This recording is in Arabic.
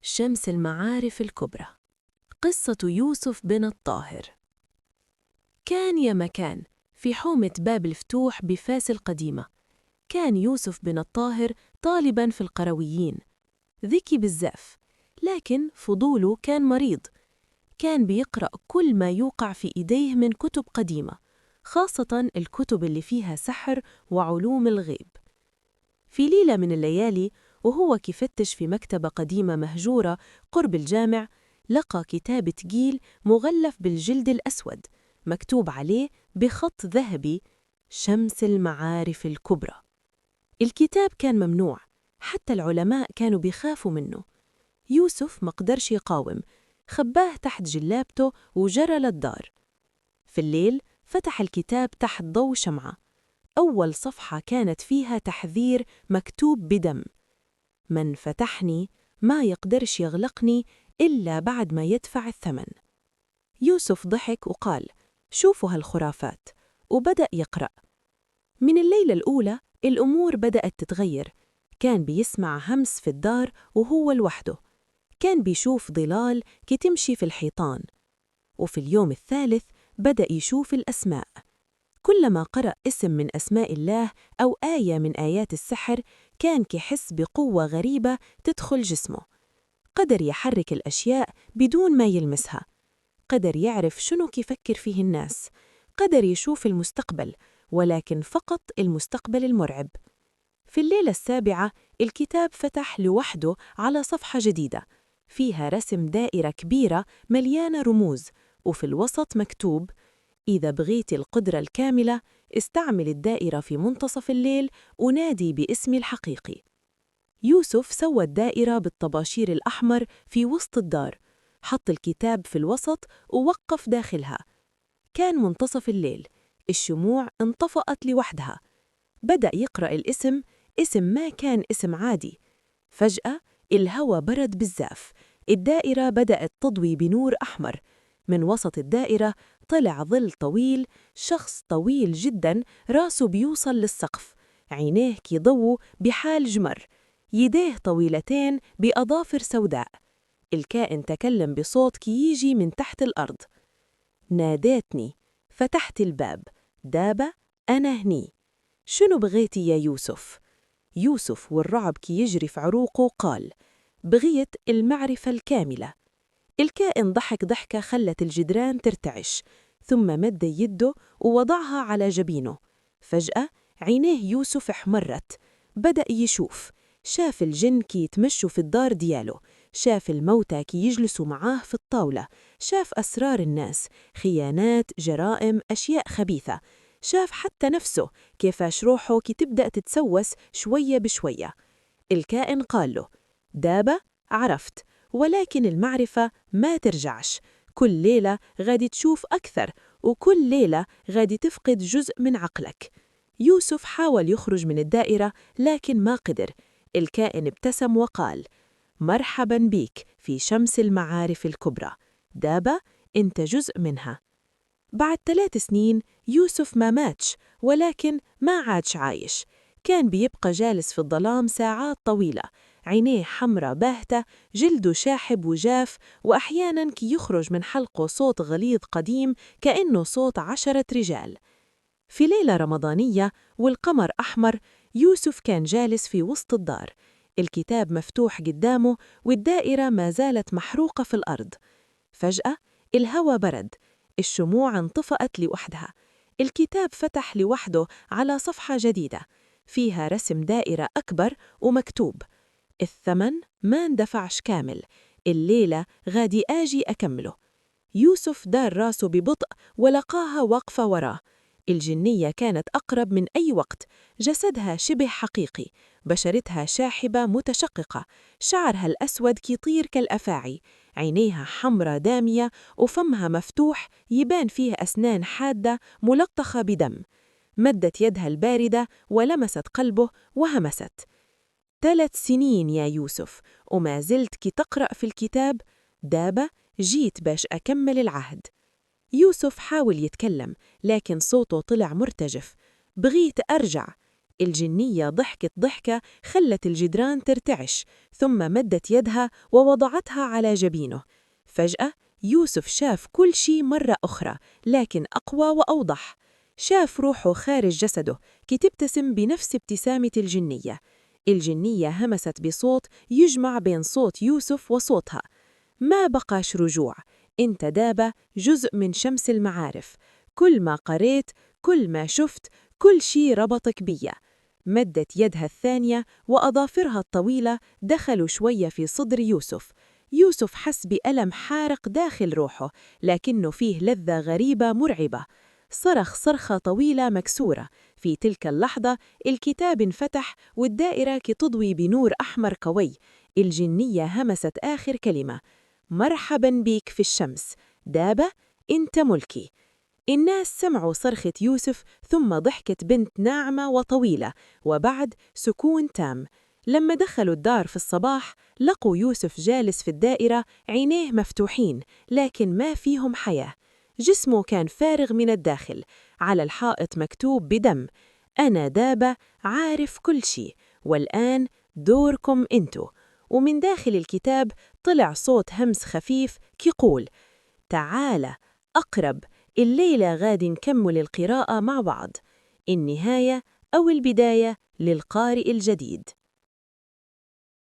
شمس المعارف الكبرى. قصة يوسف بن الطاهر. كان يا مكان في حومة باب الفتوح بفاس القديمة. كان يوسف بن الطاهر طالباً في القرويين، ذكي بالزاف، لكن فضوله كان مريض. كان بيقرأ كل ما يوقع في إيديه من كتب قديمة، خاصة الكتب اللي فيها سحر وعلوم الغيب. في ليلة من الليالي وهو كيفتش في مكتبة قديمة مهجورة قرب الجامع، لقى كتاب تقيل مغلف بالجلد الأسود، مكتوب عليه بخط ذهبي: شمس المعارف الكبرى. الكتاب كان ممنوع، حتى العلماء كانوا بيخافوا منه. يوسف مقدرش يقاوم، خباه تحت جلابته وجرى للدار. في الليل فتح الكتاب تحت ضوء شمعة. أول صفحة كانت فيها تحذير مكتوب بدم: من فتحني ما يقدرش يغلقني إلا بعد ما يدفع الثمن. يوسف ضحك وقال: شوفوا هالخرافات، وبدأ يقرأ. من الليلة الأولى الأمور بدأت تتغير. كان بيسمع همس في الدار وهو لوحده، كان بيشوف ظلال كي تمشي في الحيطان، وفي اليوم الثالث بدأ يشوف الأسماء. كلما قرأ اسم من أسماء الله أو آية من آيات السحر كان كيحس بقوة غريبة تدخل جسمه. قدر يحرك الأشياء بدون ما يلمسها، قدر يعرف شنو كيفكر فيه الناس، قدر يشوف المستقبل، ولكن فقط المستقبل المرعب. في الليلة السابعة الكتاب فتح لوحده على صفحة جديدة، فيها رسم دائرة كبيرة مليانة رموز، وفي الوسط مكتوب: إذا بغيت القدرة الكاملة استعمل الدائرة في منتصف الليل ونادي باسمي الحقيقي. يوسف سوى الدائرة بالطباشير الأحمر في وسط الدار، حط الكتاب في الوسط ووقف داخلها. كان منتصف الليل، الشموع انطفأت لوحدها. بدأ يقرأ الاسم، اسم ما كان اسم عادي. فجأة الهواء برد بالزاف، الدائرة بدأت تضوي بنور أحمر. من وسط الدائرة طلع ظل طويل، شخص طويل جداً، راسه بيوصل للسقف، عينيه كيضووا بحال جمر، يديه طويلتين بأظافر سوداء. الكائن تكلم بصوت كيجي من تحت الأرض: ناديتني، فتحت الباب، دابة أنا هني. شنو بغيتي يا يوسف؟ يوسف والرعب كي يجري في عروقه قال: بغيت المعرفة الكاملة. الكائن ضحك ضحكة خلت الجدران ترتعش، ثم مد يده ووضعها على جبينه. فجأة عينيه يوسف احمرت، بدأ يشوف. شاف الجن كي يتمشوا في الدار دياله، شاف الموتى كي يجلسوا معاه في الطاولة، شاف أسرار الناس، خيانات، جرائم، أشياء خبيثة. شاف حتى نفسه كيفاش روحه كي تبدأ تتسوس شوية بشوية. الكائن قال له: دابة عرفت، ولكن المعرفة ما ترجعش. كل ليلة غادي تشوف أكثر، وكل ليلة غادي تفقد جزء من عقلك. يوسف حاول يخرج من الدائرة لكن ما قدر. الكائن ابتسم وقال: مرحبا بيك في شمس المعارف الكبرى، دابة أنت جزء منها. بعد 3 سنين يوسف ما ماتش، ولكن ما عادش عايش. كان بيبقى جالس في الظلام ساعات طويلة، عينيه حمرة باهتة، جلده شاحب وجاف، وأحياناً كي يخرج من حلقه صوت غليظ قديم كأنه صوت 10 رجال. في ليلة رمضانية والقمر أحمر، يوسف كان جالس في وسط الدار، الكتاب مفتوح قدامه والدائرة ما زالت محروقة في الأرض. فجأة الهواء برد، الشموع انطفأت لوحدها، الكتاب فتح لوحده على صفحة جديدة، فيها رسم دائرة أكبر ومكتوب: الثمن ما اندفعش كامل، الليلة غادي آجي أكمله. يوسف دار راسه ببطء ولقاها واقفة وراه. الجنية كانت أقرب من أي وقت، جسدها شبه حقيقي، بشرتها شاحبة متشققة، شعرها الأسود كيطير كالأفاعي، عينيها حمرة دامية، وفمها مفتوح يبان فيه أسنان حادة ملطخة بدم. مدت يدها الباردة ولمست قلبه وهمست: 3 سنين يا يوسف وما زلت كي تقرأ في الكتاب؟ دابة جيت باش أكمل العهد. يوسف حاول يتكلم لكن صوته طلع مرتجف: بغيت أرجع. الجنية ضحكت ضحكة خلت الجدران ترتعش، ثم مدت يدها ووضعتها على جبينه. فجأة يوسف شاف كل شيء مرة أخرى، لكن أقوى وأوضح. شاف روحه خارج جسده كي تبتسم بنفس ابتسامة الجنية. الجنية همست بصوت يجمع بين صوت يوسف وصوتها: ما بقاش رجوع، انت دابا جزء من شمس المعارف. كل ما قريت، كل ما شفت، كل شي ربطك بيا. مدت يدها الثانية وأظافرها الطويلة دخلوا شوية في صدر يوسف. يوسف حس بألم حارق داخل روحه، لكنه فيه لذة غريبة مرعبة. صرخ صرخة طويلة مكسورة. في تلك اللحظة الكتاب انفتح والدائرة تضوي بنور أحمر قوي. الجنية همست آخر كلمة: مرحباً بيك في الشمس، دابا انت ملكي. الناس سمعوا صرخة يوسف، ثم ضحكت بنت ناعمة وطويلة، وبعد سكون تام. لما دخلوا الدار في الصباح لقوا يوسف جالس في الدائرة، عينيه مفتوحين لكن ما فيهم حياة. جسمه كان فارغ من الداخل. على الحائط مكتوب بدم: أنا دابا عارف كل شيء، والآن دوركم انتو. ومن داخل الكتاب طلع صوت همس خفيف يقول: تعال أقرب، الليلة غادي نكمل القراءة مع بعض. النهاية أو البداية للقارئ الجديد.